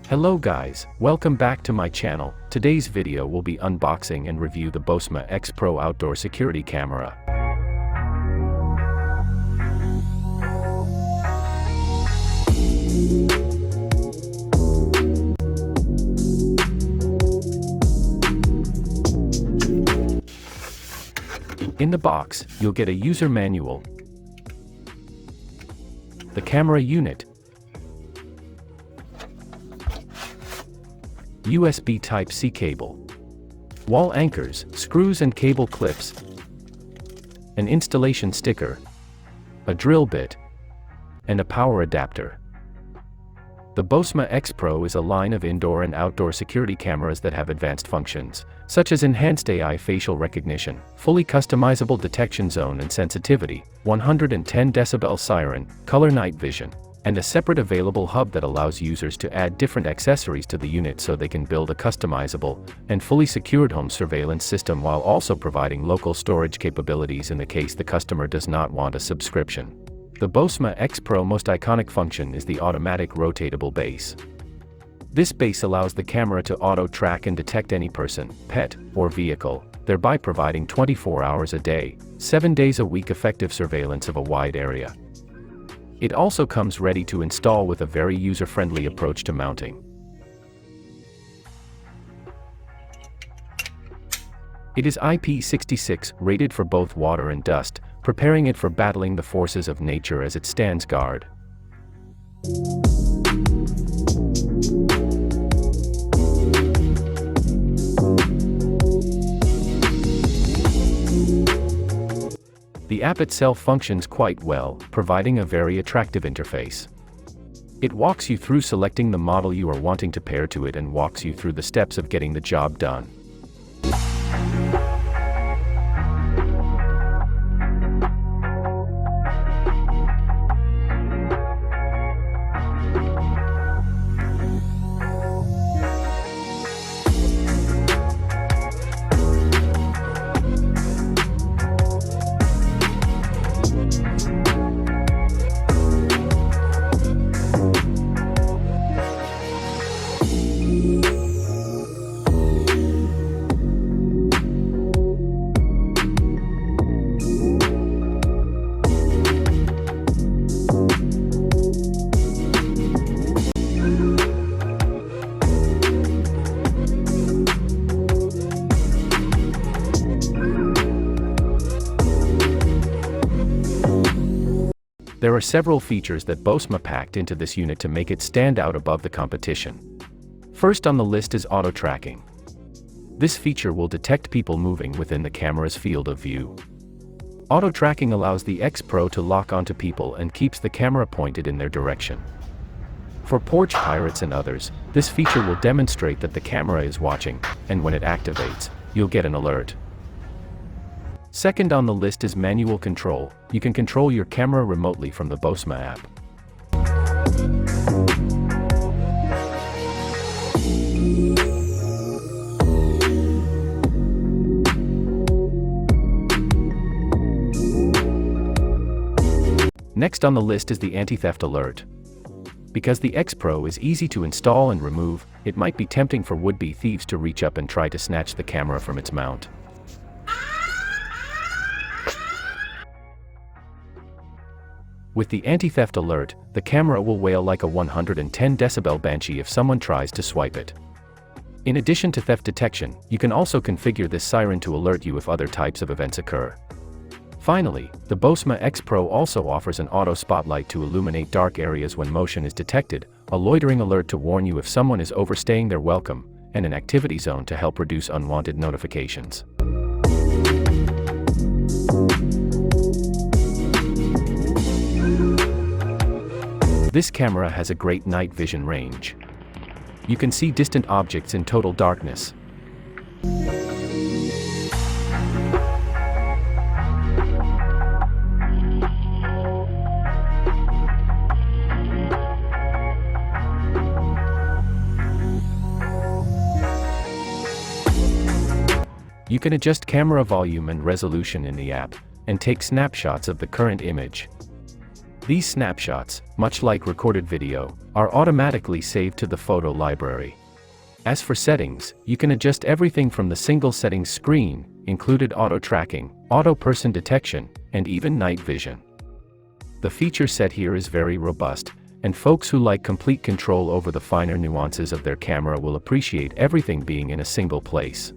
Hello guys, welcome back to my channel. Today's video will be unboxing and review the Bosma X Pro outdoor security camera. In the box, you'll get a user manual, the camera unit, USB Type-C cable, wall anchors, screws and cable clips, an installation sticker, a drill bit, and a power adapter. The Bosma X Pro is a line of indoor and outdoor security cameras that have advanced functions, such as enhanced AI facial recognition, fully customizable detection zone and sensitivity, 110 decibel siren, color night vision, and a separate available hub that allows users to add different accessories to the unit so they can build a customizable and fully secured home surveillance system while also providing local storage capabilities in the case the customer does not want a subscription. The Bosma X Pro most iconic function is the automatic rotatable base. This base allows the camera to auto-track and detect any person, pet, or vehicle, thereby providing 24 hours a day, 7 days a week effective surveillance of a wide area. It also comes ready to install with a very user-friendly approach to mounting. It is IP66 rated for both water and dust, preparing it for battling the forces of nature as it stands guard. The app itself functions quite well, providing a very attractive interface. It walks you through selecting the model you are wanting to pair to it and walks you through the steps of getting the job done. There are several features that Bosma packed into this unit to make it stand out above the competition. First on the list is auto-tracking. This feature will detect people moving within the camera's field of view. Auto-tracking allows the X Pro to lock onto people and keeps the camera pointed in their direction. For porch pirates and others, this feature will demonstrate that the camera is watching, and when it activates, you'll get an alert. Second on the list is manual control. You can control your camera remotely from the Bosma app. Next on the list is the anti-theft alert. Because the X Pro is easy to install and remove, it might be tempting for would-be thieves to reach up and try to snatch the camera from its mount. With the anti-theft alert, the camera will wail like a 110 decibel banshee if someone tries to swipe it. In addition to theft detection, you can also configure this siren to alert you if other types of events occur. Finally, the Bosma X Pro also offers an auto spotlight to illuminate dark areas when motion is detected, a loitering alert to warn you if someone is overstaying their welcome, and an activity zone to help reduce unwanted notifications. This camera has a great night vision range. You can see distant objects in total darkness. You can adjust camera volume and resolution in the app, and take snapshots of the current image. These snapshots, much like recorded video, are automatically saved to the photo library. As for settings, you can adjust everything from the single settings screen, included auto tracking, auto person detection, and even night vision. The feature set here is very robust, and folks who like complete control over the finer nuances of their camera will appreciate everything being in a single place.